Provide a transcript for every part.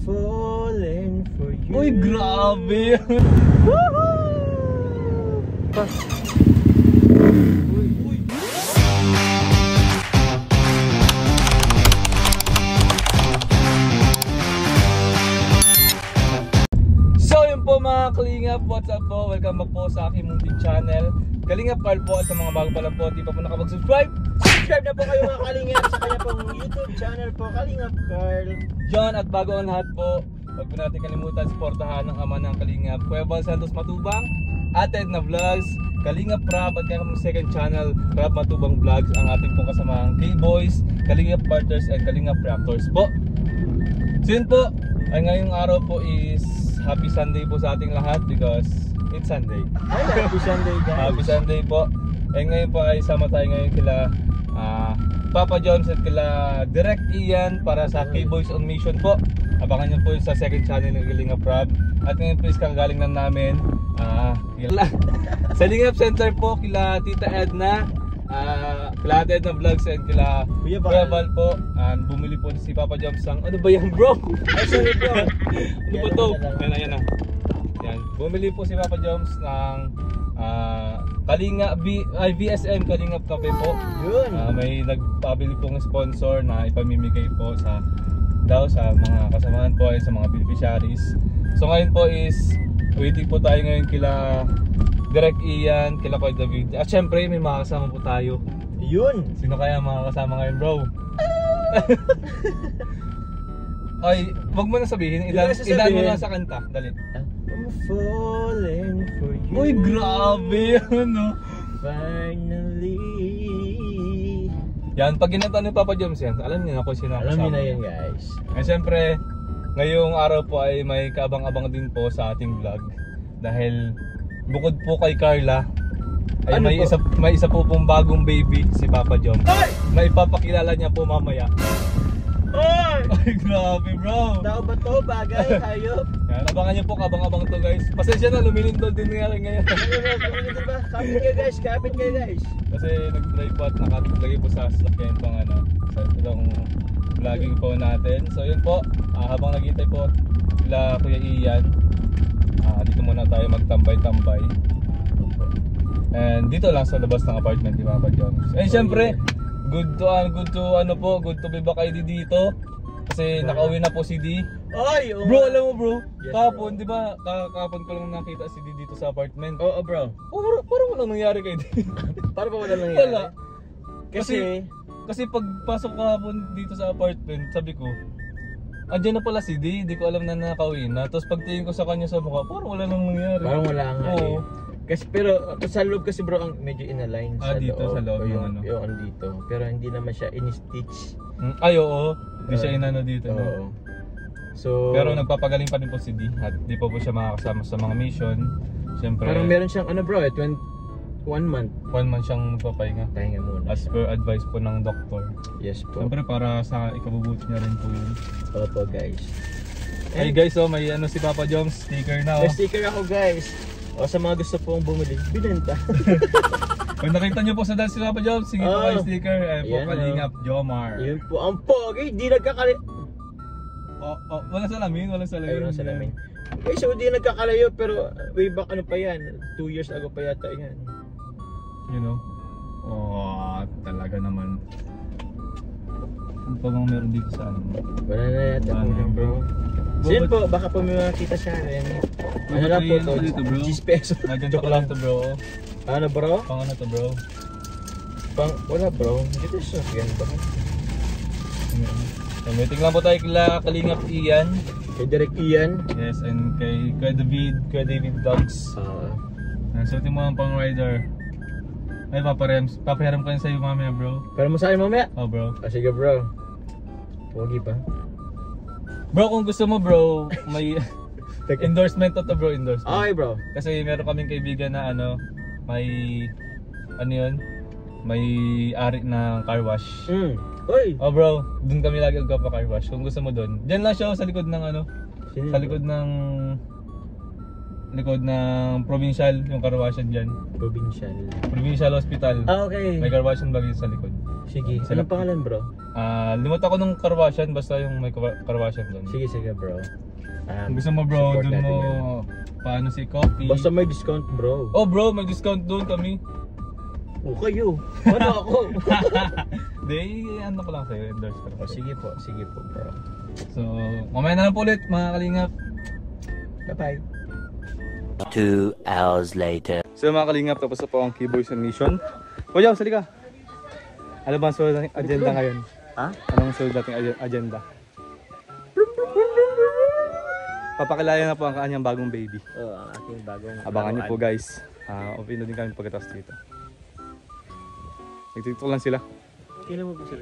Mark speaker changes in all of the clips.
Speaker 1: falling for you.
Speaker 2: Uy, grabe! So yun po mga Kalingap, what's up po? Welcome back po sa aking munting channel Kalingap Carl po, at sa mga bago pa lang po, di pa po nakapag-subscribe,
Speaker 1: Subscribe na po kayo mga Kalingap sa kanya pong YouTube channel po, Kalingap Carl.
Speaker 2: John, at bago ang lahat po, huwag po natin kalimutan suportahan ng ama ng Kalingap, Kuya Val Santos Matubang, Ate Edna Vlogs, Kalingap Rab, at kaya second channel, Rab Matubang Vlogs, ang ating pong kasamahang K-Boys, Kalingap Partners, and Kalingap Raptors po. So yun po, ay ngayong araw po is Happy Sunday po sa ating lahat because it's Sunday.
Speaker 1: Ay, Happy Sunday guys.
Speaker 2: Happy Sunday po. Eh ngayon po ay sama tayo ngayon kila Papa Joms at kila Direct Ian para sa K-Boys on Mission po. Abangan nyo po sa second channel ng Kalingap Rab. At ngayon po is kagaling lang namin sa Lingap Center po kila Tita Edna, kila Ate Edna Vlogs, and kila Kuya Val po. Bumili po si Papa Joms ng ano ba yan bro?
Speaker 1: Ay, sorry bro.
Speaker 2: Ano ba to? Ayan na. Yan. Bumili po si Papa Joms ng VSM Kalingap Cafe po.
Speaker 1: Yun.
Speaker 2: May nagpabili pong sponsor na ipamimigay po sa mga kasamahan po ay sa mga beneficiaries. So ngayon po is waiting po tayo ngayon kila Direct Ian, kila Kuya David. At syempre may mga kasama po tayo.
Speaker 1: Yun.
Speaker 2: Sino kaya mga kasama ngayon bro? Ay, wag mo na sabihin. Ilan mo na sa kanta. Dali.
Speaker 1: I'm falling for you.
Speaker 2: Uy, grabe ano.
Speaker 1: Finally.
Speaker 2: Yan, pag ginanta ni Papa Joms yan, alam niyo na kung sino
Speaker 1: Alam niyo na yan guys.
Speaker 2: And syempre, ngayong araw po ay may kaabang-abang din po sa ating vlog. Dahil bukod po kay Carla, ay
Speaker 1: Ano
Speaker 2: may isa po pong bagong baby, si Papa Joms. Na ipapakilala niya po mamaya.
Speaker 1: Oy!
Speaker 2: Ay, grabe bro!
Speaker 1: Tao ba to? Bagay? Hayop?
Speaker 2: Yan, abangan niyo po, kabang-abang to guys. Pasensya na, lumilindol din nga rin ngayon.
Speaker 1: Diba? Kapit kayo guys, kapit kayo guys.
Speaker 2: Kasi nag-drive po at nakalagay po sa sasakyan pang sa itong vlogging po natin. So yun po, habang naghihintay po sila Kuya Ian, dito muna tayo magtambay-tambay. And dito lang sa labas ng apartment ni Papa Joms. And syempre, good to be back kayo dito. Kasi nakauwi na po si D.
Speaker 1: Oy!
Speaker 2: Bro, alam mo bro,
Speaker 1: Yes,
Speaker 2: kahapon, di ba? Kahapon ko lang nakita si D dito sa apartment.
Speaker 1: Oo bro.
Speaker 2: Parang walang nangyari kay D.
Speaker 1: Para ba wala nangyari?
Speaker 2: Wala.
Speaker 1: Kasi
Speaker 2: pagpasok kahapon dito sa apartment, sabi ko, andyan na pala si D, di ko alam na nakauwi na. Tapos pagtingin ko sa kanya sa mukha, parang wala nang nangyari.
Speaker 1: parang wala nga
Speaker 2: Oo.
Speaker 1: Kasi pero sa loob kasi bro ang medyo inalign
Speaker 2: Dito sa loob
Speaker 1: yung
Speaker 2: yung
Speaker 1: dito. Pero hindi naman siya in-stitch.
Speaker 2: Ay oo, di siya inano dito.
Speaker 1: Oo.
Speaker 2: No?
Speaker 1: So
Speaker 2: Pero nagpapagaling pa rin po si D at di pa po siya makakasama sa mga mission. Siyempre,
Speaker 1: parang meron siyang ano bro, 1 month
Speaker 2: 1 month siyang magpapahinga.
Speaker 1: pahinga muna.
Speaker 2: As per advice po ng doktor.
Speaker 1: Yes po.
Speaker 2: Siyempre para sa ikabubuti niya rin po yun.
Speaker 1: Opo guys.
Speaker 2: Hey guys, may si Papa Joms, sticker na
Speaker 1: May sticker ako guys. O sa mga gusto pong bumili, binenta.
Speaker 2: Pag nakita niyo po sa dance si Papa Joms, sige po kayo sticker. Po
Speaker 1: Yan,
Speaker 2: Kalingap Jomar.
Speaker 1: Yun po, ang pogi, di nagkakalayo.
Speaker 2: Walang salamin.
Speaker 1: Ayun ang salamin. Okay, so di nagkakalayo pero way back ano pa yan, 2 years ago pa yata yan.
Speaker 2: You know? Talaga naman. Ano pa bang meron dito sa ano?
Speaker 1: Wala na yata po yan bro. So yun po, baka po may makita siya rin. Ano lang po to,
Speaker 2: dito, bro?
Speaker 1: 10 pesos.
Speaker 2: Ganito ko lang to bro.
Speaker 1: Ano bro?
Speaker 2: Pang ano to bro?
Speaker 1: Wala bro, dito siya ganito.
Speaker 2: Waiting lang po tayo kila Kalingap Ian.
Speaker 1: Kay Direct Ian.
Speaker 2: Yes, and kay Kuya David Vlogs. Suotin mo ang pang rider. Ay, papahiram ko yun sa'yo mamaya bro.
Speaker 1: Pero mo sa akin mamaya?
Speaker 2: Bro.
Speaker 1: Sige bro. Pogi pa.
Speaker 2: Bro, kung gusto mo bro, may endorsement to bro, endorsement.
Speaker 1: Okay bro.
Speaker 2: Kasi meron kaming kaibigan na may ari ng car wash.
Speaker 1: Uy!
Speaker 2: Bro, dun kami lagi magpa-car wash. Kung gusto mo dun, diyan lang siya sa likod ng
Speaker 1: Sino
Speaker 2: sa likod ng likod ng provincial, yung karwasyan dyan. Provincial Hospital.
Speaker 1: Ah, okay.
Speaker 2: May karwasyan bagay sa likod.
Speaker 1: Sige. Anong pangalan, bro?
Speaker 2: Limot ako nung karwasyan, basta yung may karwasyan doon.
Speaker 1: Sige, bro.
Speaker 2: Kung gusto mo bro,
Speaker 1: support
Speaker 2: doon
Speaker 1: natin
Speaker 2: mo
Speaker 1: yan.
Speaker 2: paano si coffee.
Speaker 1: Basta may discount, bro.
Speaker 2: Oh bro, may discount doon kami.
Speaker 1: O kayo. Ano ako?
Speaker 2: Hindi, ano ko lang sa'yo, endorse ko lang.
Speaker 1: Sige po, bro.
Speaker 2: So, mamaya na lang po ulit mga kalingap.
Speaker 1: Bye-bye.
Speaker 3: 2 hours later.
Speaker 2: So mga kalingap, tapos na po ang Keyboys and Mission. Kuya, sali ka. Ano ba ang sulit nating agenda ngayon?
Speaker 1: Ha?
Speaker 2: Ano ang sulit nating agenda? Papakilala na po ang kanyang bagong baby.
Speaker 1: Ang aking bagong
Speaker 2: Abangan niyo po guys. Opino din kami pagkatapos dito. Nagtitok lang sila.
Speaker 1: Kailan mo po sila?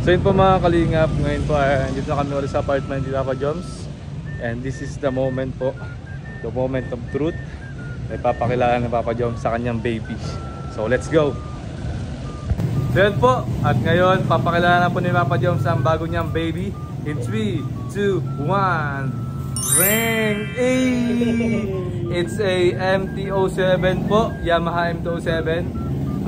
Speaker 2: So yun po mga kalingap, ngayon po dito na kami ulit sa apartment ni Papa Joms. And this is the moment po, the moment of truth. May papakilala ng Papa Joms sa kanyang baby. So let's go! So yun po, at ngayon papakilala na po ni Papa Joms ang bago niyang baby. In 3, 2, 1, ring! It's a MT-07 po, Yamaha MT-07.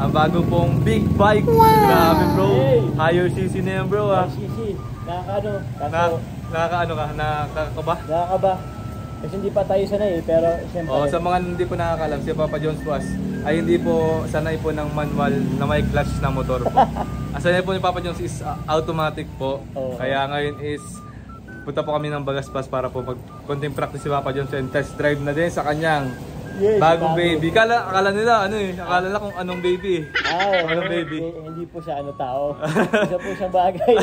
Speaker 2: Ang bago pong big bike. Grabe bro, higher CC na yan bro ha.
Speaker 1: CC, nakakaano?
Speaker 2: Nakakaano ka? Nakakaba?
Speaker 1: Nakakaba. Kasi hindi pa tayo sanay pero siyempre.
Speaker 2: Sa mga hindi po nakakalam, si Papa Jones was ay hindi po sanay po ng manual na may clutch na motor po. Ang sanay po ni Papa Jones is automatic po. Kaya ngayon is punta po kami ng Bagaspas para po mag-konting practice si Papa Jones and test drive na din sa kanyang bagong baby. Akala nila akala nila kung anong baby. Anong baby?
Speaker 1: Hindi po siya tao. Isa po siyang bagay.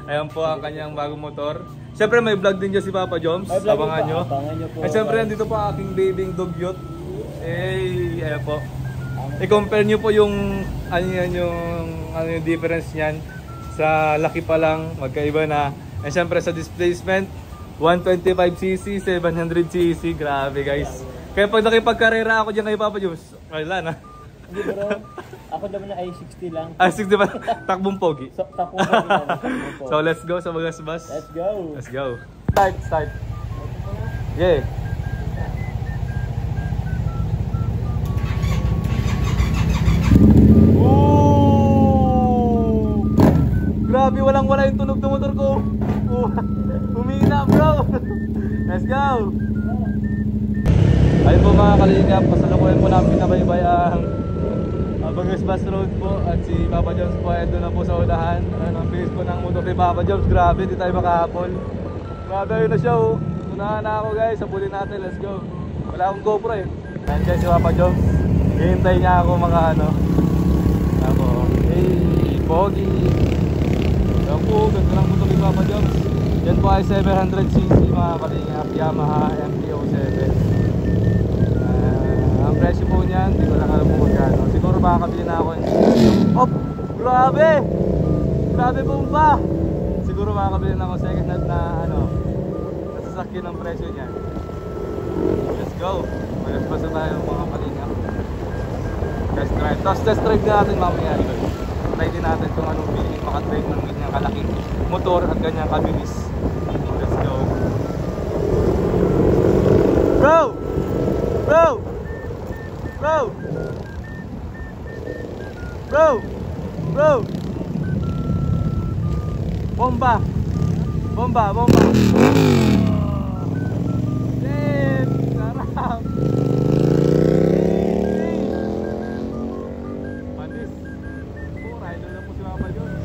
Speaker 2: Ayan po ang kanyang bagong motor. Siyempre may vlog din dyan si Papa Joms. Abangan nyo.
Speaker 1: Po.
Speaker 2: At siyempre nandito po ang aking babying dugyot. Ayan po. I-compare nyo po yung yung difference niyan. Sa laki pa lang, magkaiba na. At siyempre sa displacement, 125cc, 700cc. Grabe guys. Kaya pag nakipagkarera ako dyan kay Papa Joms, wala na.
Speaker 1: Hindi bro, ako naman na ay 60 lang.
Speaker 2: 60 ba? Takbong pogi.
Speaker 1: Takbong pogi lang.
Speaker 2: So let's go sa Bagaspas.
Speaker 1: Let's go.
Speaker 2: Start. Yeah. Ooh! Grabe, walang-wala yung tunog ng motor ko. Humina bro. Let's go. Ayun po mga kalingap, pasalukuyan po namin pinabaybay ang Bagaspas Road po. At si Papa Joms po ay doon na po sa unahan. Ang bilis po ng motor ni Papa Joms. Grabe, di tayo makahapon. Grabe, ayun na siya oh. Unahan na ako guys, sabulin natin, let's go. Wala akong GoPro eh. Nandiyan si Papa Joms. Hihintay niya ako mga Ako, hey, pogi. Yan po, ganda lang motor ni Papa Joms. Yan po ay 700cc mga kalingap, Yamaha MT-07. Ang presyo po niyan, hindi ko lang alam kung magkano. Siguro makakabili na ako yung grabe! Grabe bomba! Siguro makakabili na ako second hand na nasasakyan ng presyo niyan. Let's go! Magaspas na tayo mga kalingap. Test drive. Tapos test drive natin mamaya. Try din natin kung anong feeling makatrade ng ganyang kalaking motor at ganyang kabilis. Let's go! Bro! Bro! Bro! Bro! Bro! Bomba! Bomba! Bomba! Damn! Sarap! Panis! Rider na po si Papa Jones.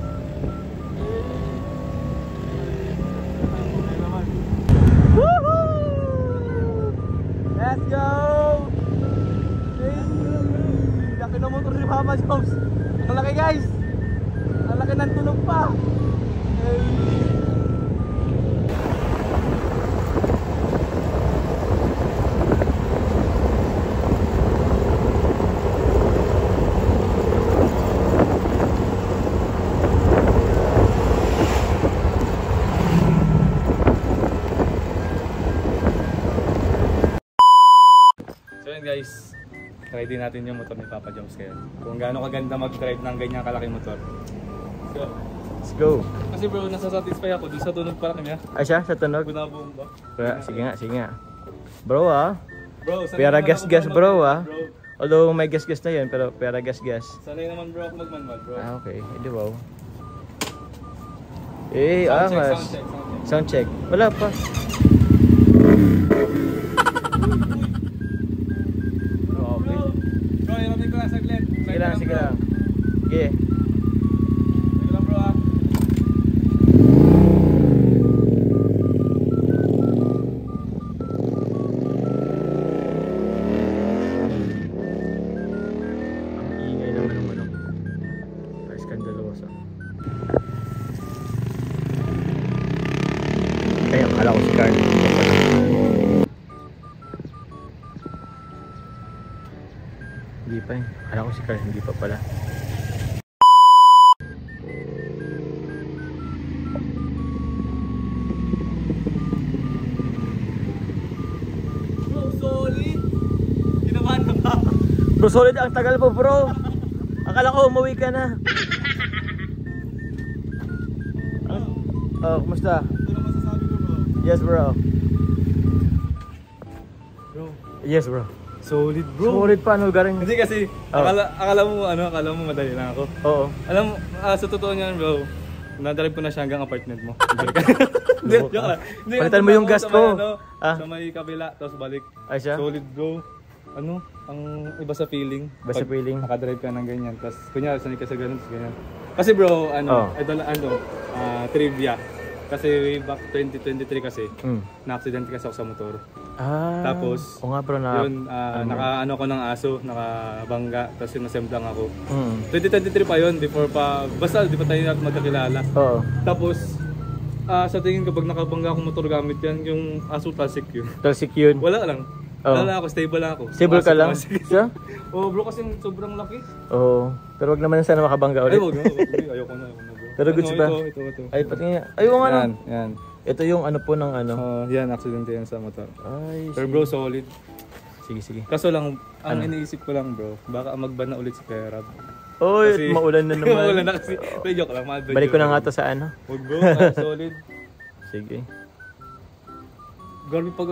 Speaker 2: Woohoo! Let's go! Laki ng motor ni Papa Joms. Ang laki guys. Ang laki ng tunog pa. So yun guys, try din natin yung motor ni Papa Joms kaya kung gaano kaganda mag-drive ng ganyang kalaking motor. So
Speaker 1: Let's go.
Speaker 2: Kasi bro, nasa-satisfy ako dun sa tunog pa lang niya.
Speaker 1: Ay siya, sa tunog?
Speaker 2: Bunabomba.
Speaker 1: Kaya, sige nga. Bro
Speaker 2: Bro, sanay
Speaker 1: Pera
Speaker 2: naman
Speaker 1: gas
Speaker 2: ako
Speaker 1: bro
Speaker 2: magmanual,
Speaker 1: Although may gas na yun, pero pera gas.
Speaker 2: Sanay naman bro ako magmanual bro.
Speaker 1: Okay. Hindi wow. Angas. Sound check. Wala pa. Okay.
Speaker 2: Bro, ilamin ko lang saglit.
Speaker 1: Sige lang. Sige.
Speaker 2: Sige lang bro ah.
Speaker 1: Ang ingay naman ng manok. Ay, skandaloso. Kaya akala ko si Carl. Hindi pa eh. Akala ko si Carl, hindi pa pala.
Speaker 2: Bro, solid. Ginabahan na ba?
Speaker 1: Bro, solid ang tagal po bro. Akala ko umuwi ka na. Oh, kumusta?
Speaker 2: Ito na masasabi ko bro.
Speaker 1: Yes bro.
Speaker 2: Bro,
Speaker 1: Yes bro.
Speaker 2: solid bro.
Speaker 1: Solid pa, ano garing?
Speaker 2: Hindi kasi,
Speaker 1: Oh.
Speaker 2: akala mo madali lang ako.
Speaker 1: Oo.
Speaker 2: Alam mo, sa totoo niyan bro, nadalhin ko na siya hanggang apartment mo. Hindi, joke lang. Hindi,
Speaker 1: Palitan mo
Speaker 2: napunta
Speaker 1: yung
Speaker 2: ako
Speaker 1: gas
Speaker 2: sa
Speaker 1: ko.
Speaker 2: may, ano,
Speaker 1: Ah.
Speaker 2: Sa may kabila, tapos balik.
Speaker 1: Ay siya?
Speaker 2: Solid bro. Ano, ang iba sa feeling.
Speaker 1: Iba sa
Speaker 2: Pag
Speaker 1: feeling.
Speaker 2: Nakadrive ka ng ganyan, tapos kunyari sanay ka sa ganun, tapos ganyan. Kasi bro,
Speaker 1: Oh.
Speaker 2: trivia. Kasi way back 2023 kasi,
Speaker 1: Mm.
Speaker 2: na-accident kasi ako sa motor.
Speaker 1: o
Speaker 2: Tapos,
Speaker 1: nga bro na.
Speaker 2: Yun, naka-ano ko ng aso, nakabangga, tapos sinasemblang ako.
Speaker 1: Mm.
Speaker 2: 2023 pa yun, before pa, basta di pa tayo magkakilala.
Speaker 1: Oo.
Speaker 2: Tapos, sa tingin ko pag nakabangga akong motor gamit yan, yung aso tasik yun.
Speaker 1: Talsik yun.
Speaker 2: Wala lang.
Speaker 1: Oh.
Speaker 2: Wala lang ako, stable lang ako.
Speaker 1: Stable ka
Speaker 2: Aso
Speaker 1: lang?
Speaker 2: tasik.
Speaker 1: Siya?
Speaker 2: Oh bro, kasi sobrang laki.
Speaker 1: Oo. Pero wag naman sana makabangga
Speaker 2: Ay,
Speaker 1: ulit.
Speaker 2: wag na, ayoko na bro.
Speaker 1: Pero goods ba?
Speaker 2: Ito.
Speaker 1: Ay, pati nga. Ay, yung ano.
Speaker 2: Yan.
Speaker 1: Ito yung ano po ng ano.
Speaker 2: Yan, accident yan sa motor.
Speaker 1: Ay,
Speaker 2: Pero bro, solid.
Speaker 1: sige.
Speaker 2: Kaso lang, ang
Speaker 1: Ano?
Speaker 2: iniisip ko lang bro, baka magban na ulit si Perab.
Speaker 1: Oy,
Speaker 2: Kasi-
Speaker 1: maulan na naman.
Speaker 2: Wala na kasi. Pero joke lang, mahal ba
Speaker 1: Balik ko
Speaker 2: joke
Speaker 1: na nga
Speaker 2: lang.
Speaker 1: to sa ano.
Speaker 2: Wag bro, solid.
Speaker 1: Sige.
Speaker 2: Grabe pag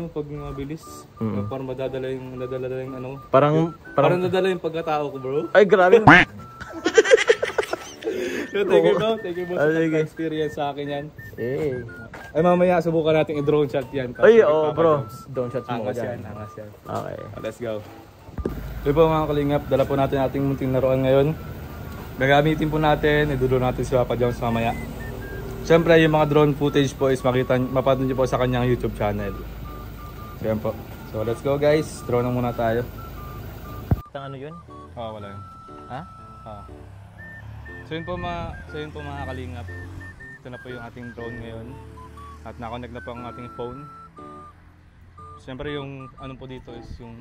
Speaker 2: pag mabilis.
Speaker 1: Mm.
Speaker 2: Parang nadadala yung ano.
Speaker 1: Parang
Speaker 2: Parang nadala yung pagkatao ko bro.
Speaker 1: ay, grabe.
Speaker 2: Thank you bro, thank you bro
Speaker 1: Ah,
Speaker 2: sa
Speaker 1: sige.
Speaker 2: experience sa akin yan.
Speaker 1: Eh.
Speaker 2: Ay mamaya subukan natin i-drone shot yan.
Speaker 1: Ay,
Speaker 2: Kapag
Speaker 1: oo,
Speaker 2: Papa
Speaker 1: bro.
Speaker 2: Jobs.
Speaker 1: Don't shots mo ko
Speaker 2: Angas yan,
Speaker 1: dyan.
Speaker 2: angas yan.
Speaker 1: Okay.
Speaker 2: Let's go. Ito po mga kalingap, dala po natin ating munting laruan ngayon. Gagamitin po natin, iduduro natin si Papa Jones mamaya. Siyempre yung mga drone footage po is mapanood nyo po sa kanyang YouTube channel. So yan po. So let's go guys, drone na muna tayo.
Speaker 1: Ang ano yun?
Speaker 2: Wala yun.
Speaker 1: Ha?
Speaker 2: So yun po mga kalingap. Ito na po yung ating drone ngayon. At nakonect na po ang ating phone. Siyempre yung ano po dito is yung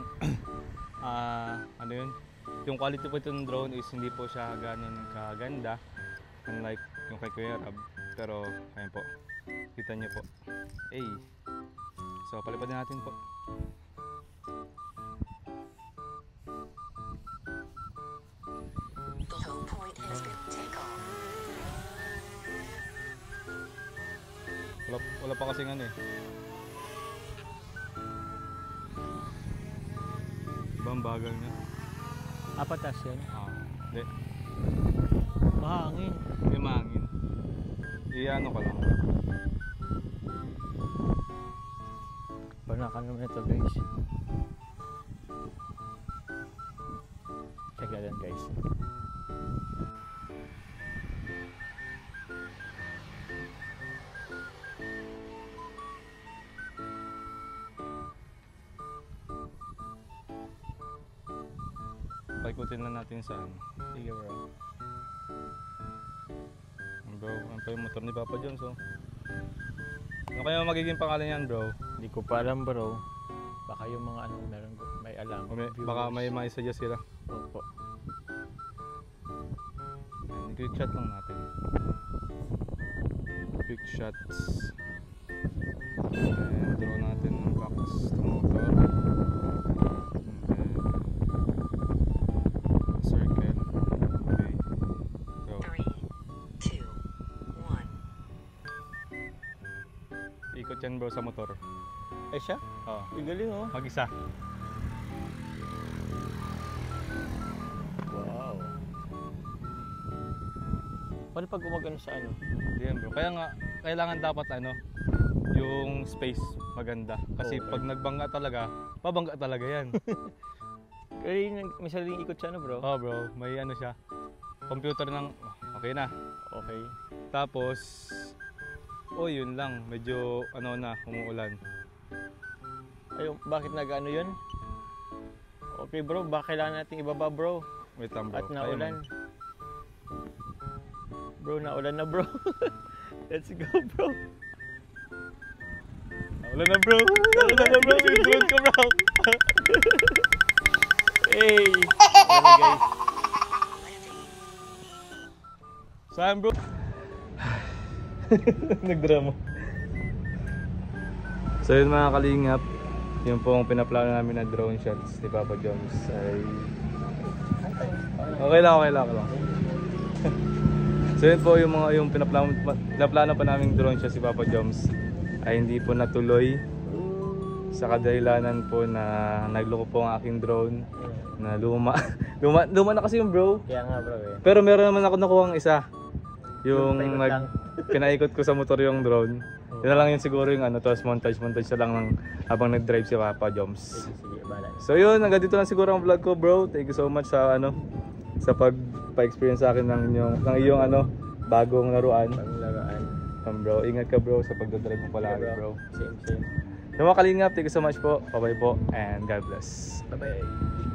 Speaker 2: ano yun? Yung quality po itong drone is hindi po siya ganun kaganda. Unlike yung kay Kuya Rab. Pero ayun po. Kita niyo po. Hey. So palipad na natin po.
Speaker 4: The whole point has been take off.
Speaker 2: Wala pa kasing ano eh. Diba ang bagal niya?
Speaker 1: Apatas yan.
Speaker 2: Hindi.
Speaker 1: Mahangin.
Speaker 2: May mahangin. I-ano ka lang.
Speaker 1: Banakan naman ito guys. Check that out guys.
Speaker 2: Paikutin lang natin sa ano.
Speaker 1: Sige bro.
Speaker 2: Bro, ano pa yung motor ni Papa Jones oh. Ano kaya magiging pangalan yan bro?
Speaker 1: Hindi ko pa alam bro. Baka yung mga ano may alam.
Speaker 2: O baka may maisuggest sila.
Speaker 1: Opo.
Speaker 2: Quick shot lang natin. Quick shots. And draw natin ng box ng motor. Circle. Okay. Go.
Speaker 4: 3, 2,
Speaker 2: ikot yan bro sa motor.
Speaker 1: Ay siya?
Speaker 2: Oo.
Speaker 1: Ang galing oh.
Speaker 2: Mag-isa.
Speaker 1: Wow. Paano pag gumagano sa ano?
Speaker 2: Yan bro. Kaya nga, kailangan dapat yung space maganda. Kasi
Speaker 1: Okay.
Speaker 2: pag nagbangga talaga, babangga talaga yan.
Speaker 1: Kaya yun, may sariling ikot siya, no bro?
Speaker 2: Oh bro, may ano siya. Computer ng, okay na.
Speaker 1: Okay.
Speaker 2: Tapos, yun lang. Medyo umuulan.
Speaker 1: Ayun, bakit nag-ano yun? Okay bro, baka kailangan natin ibaba bro.
Speaker 2: Wait lang bro.
Speaker 1: At
Speaker 2: Kaya
Speaker 1: naulan.
Speaker 2: mo.
Speaker 1: Bro, naulan na bro. Let's go bro.
Speaker 2: Naulan na bro. Naulan na bro. Sigurad ka bro.
Speaker 1: Hey! Ano guys?
Speaker 2: Saan bro? Nagdrama. So yun mga kalingap, yung pong pinaplano namin na drone shots ni Papa Joms ay... Okay lang. So yun po yung pinaplano pa naming drone shots si Papa Joms ay hindi po natuloy sa kadahilanan po na nagloko po ang aking drone na luma na kasi yung bro.
Speaker 1: Kaya nga bro eh.
Speaker 2: Pero meron naman ako nakuha ang isa. Yung
Speaker 1: Paikot lang.
Speaker 2: pinaikot ko sa motor yung drone. Yun na lang yun siguro yung tapos montage na lang habang nag-drive si Papa Joms.
Speaker 1: Sige, bala.
Speaker 2: So yun, hanggang dito lang siguro ang vlog ko bro. Thank you so much sa sa pagpa-experience sa akin ng iyong bagong laruan.
Speaker 1: Panglagaan.
Speaker 2: Bro, ingat ka bro sa pagdadrive mo palagi bro.
Speaker 1: Same.
Speaker 2: Yung mga kalingap, thank you so much po. Bye-bye po and God bless.
Speaker 1: Bye-bye.